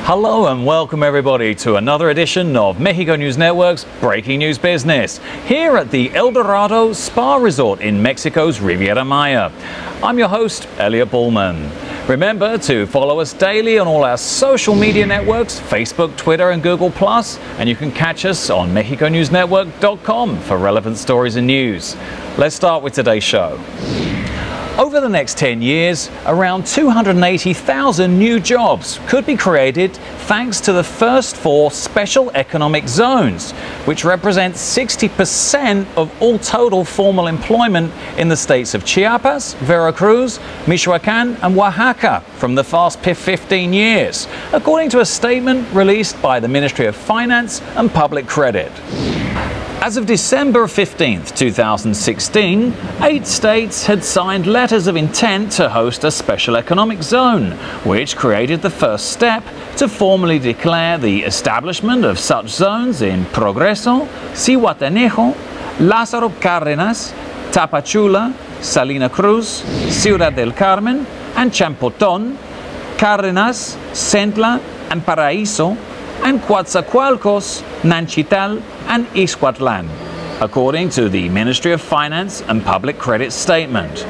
Hello and welcome everybody to another edition of Mexico News Network's Breaking News Business, here at the El Dorado Spa Resort in Mexico's Riviera Maya. I'm your host, Elliot Bullman. Remember to follow us daily on all our social media networks, Facebook, Twitter and Google+, and you can catch us on MexicoNewsNetwork.com for relevant stories and news. Let's start with today's show. Over the next 10 years, around 280,000 new jobs could be created thanks to the first 4 special economic zones, which represent 60% of all total formal employment in the states of Chiapas, Veracruz, Michoacán and Oaxaca from the past 15 years, according to a statement released by the Ministry of Finance and Public Credit. As of December 15, 2016, 8 states had signed letters of intent to host a special economic zone, which created the first step to formally declare the establishment of such zones in Progreso, Zihuatanejo, Lázaro Cárdenas, Tapachula, Salina Cruz, Ciudad del Carmen, and Champotón, Cárdenas, Centla, and Paraíso, and Coatzacoalcos, Nanchital, and Ixhuatlán, according to the Ministry of Finance and Public Credit statement.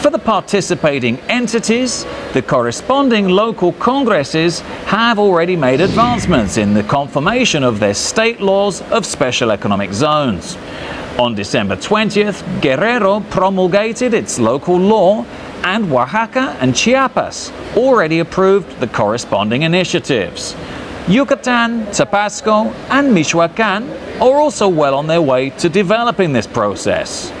For the participating entities, the corresponding local congresses have already made advancements in the confirmation of their state laws of special economic zones. On December 20th, Guerrero promulgated its local law, and Oaxaca and Chiapas already approved the corresponding initiatives. Yucatan, Tabasco and Michoacán are also well on their way to developing this process.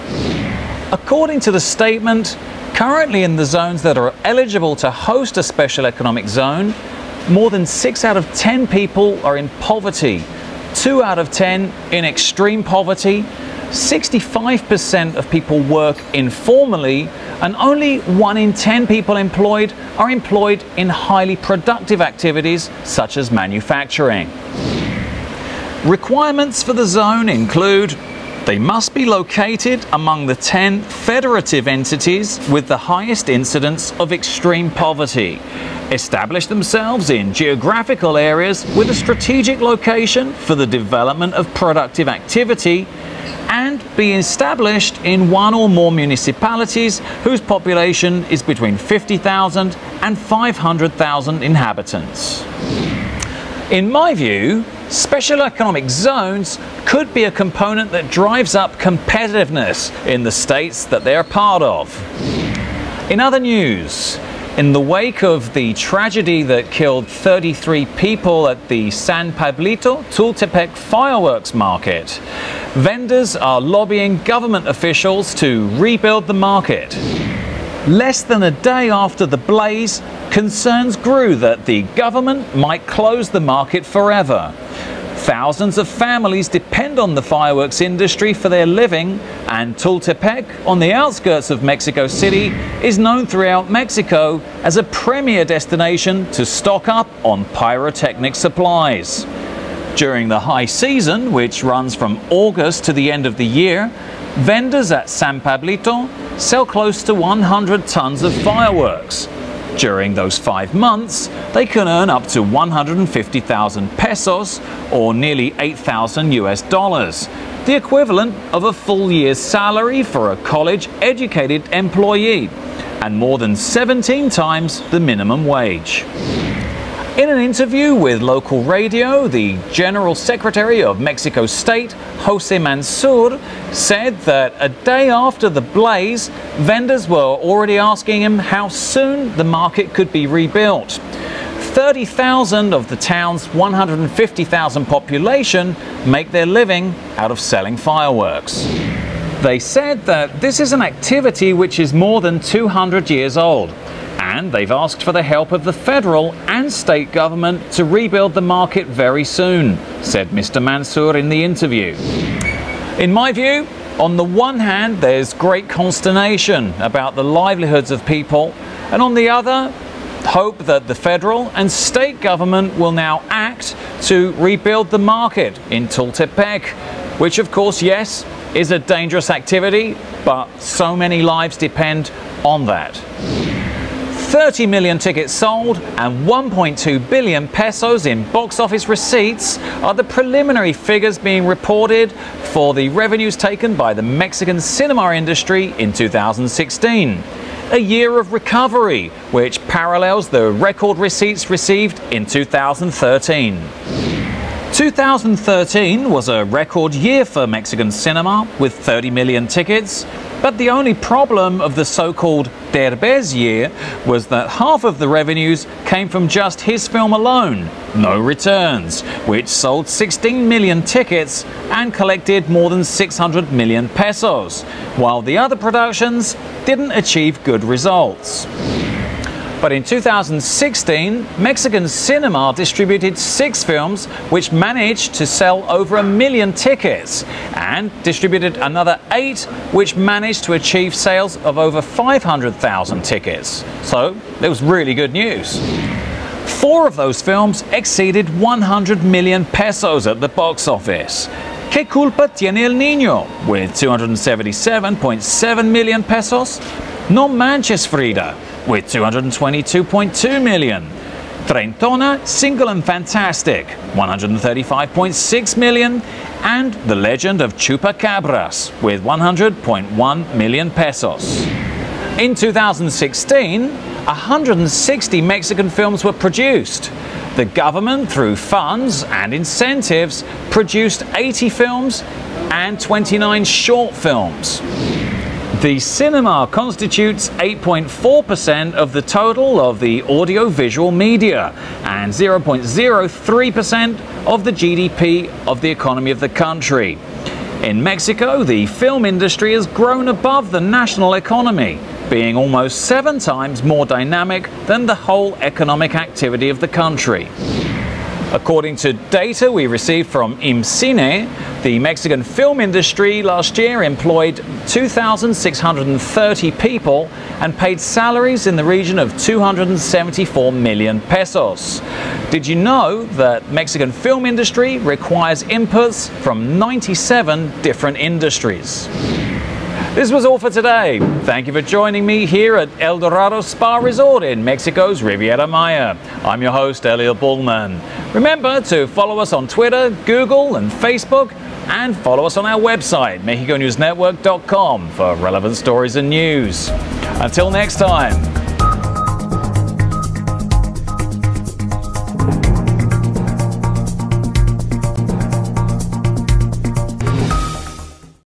According to the statement, currently in the zones that are eligible to host a special economic zone, more than 6 out of 10 people are in poverty, 2 out of 10 in extreme poverty, 65% of people work informally, and only 1 in 10 people employed are employed in highly productive activities such as manufacturing. Requirements for the zone include: they must be located among the 10 federative entities with the highest incidence of extreme poverty, establish themselves in geographical areas with a strategic location for the development of productive activity, and be established in 1 or more municipalities whose population is between 50,000 and 500,000 inhabitants. In my view, special economic zones could be a component that drives up competitiveness in the states that they're part of. In other news, in the wake of the tragedy that killed 33 people at the San Pablito Tultepec fireworks market, vendors are lobbying government officials to rebuild the market. Less than a day after the blaze, concerns grew that the government might close the market forever. Thousands of families depend on the fireworks industry for their living, and Tultepec, on the outskirts of Mexico City, is known throughout Mexico as a premier destination to stock up on pyrotechnic supplies. During the high season, which runs from August to the end of the year, vendors at San Pablito sell close to 100 tons of fireworks. During those 5 months, they can earn up to 150,000 pesos, or nearly $8,000, the equivalent of a full year's salary for a college-educated employee, and more than 17 times the minimum wage. In an interview with local radio, the General Secretary of Mexico State, José Mansur, said that a day after the blaze, vendors were already asking him how soon the market could be rebuilt. 30,000 of the town's 150,000 population make their living out of selling fireworks. They said that this is an activity which is more than 200 years old, and they've asked for the help of the federal and state government to rebuild the market very soon, said Mr. Mansur in the interview. In my view, on the one hand, there's great consternation about the livelihoods of people, and on the other, hope that the federal and state government will now act to rebuild the market in Tultepec, which of course, yes, is a dangerous activity, but so many lives depend on that. 30 million tickets sold and 1.2 billion pesos in box office receipts are the preliminary figures being reported for the revenues taken by the Mexican cinema industry in 2016. A year of recovery, which parallels the record receipts received in 2013. 2013 was a record year for Mexican cinema with 30 million tickets, but the only problem of the so-called Derbez year was that half of the revenues came from just his film alone, No Returns, which sold 16 million tickets and collected more than 600 million pesos, while the other productions didn't achieve good results. But in 2016, Mexican cinema distributed 6 films which managed to sell over 1 million tickets, and distributed another 8 which managed to achieve sales of over 500,000 tickets. So it was really good news. 4 of those films exceeded 100 million pesos at the box office. ¿Qué culpa tiene el niño? With 277.7 million pesos. No Manches Frida, with 222.2 million. Treintona, Single and Fantastic, 135.6 million. And The Legend of Chupacabras, with 100.1 million pesos. In 2016, 160 Mexican films were produced. The government, through funds and incentives, produced 80 films and 29 short films. The cinema constitutes 8.4% of the total of the audio-visual media and 0.03% of the GDP of the economy of the country. In Mexico, the film industry has grown above the national economy, being almost 7 times more dynamic than the whole economic activity of the country. According to data we received from IMCINE, the Mexican film industry last year employed 2,630 people and paid salaries in the region of 274 million pesos. Did you know that Mexican film industry requires inputs from 97 different industries? This was all for today. Thank you for joining me here at El Dorado Spa Resort in Mexico's Riviera Maya. I'm your host, Elliot Bullman. Remember to follow us on Twitter, Google and Facebook, and follow us on our website, MexicoNewsNetwork.com, for relevant stories and news. Until next time.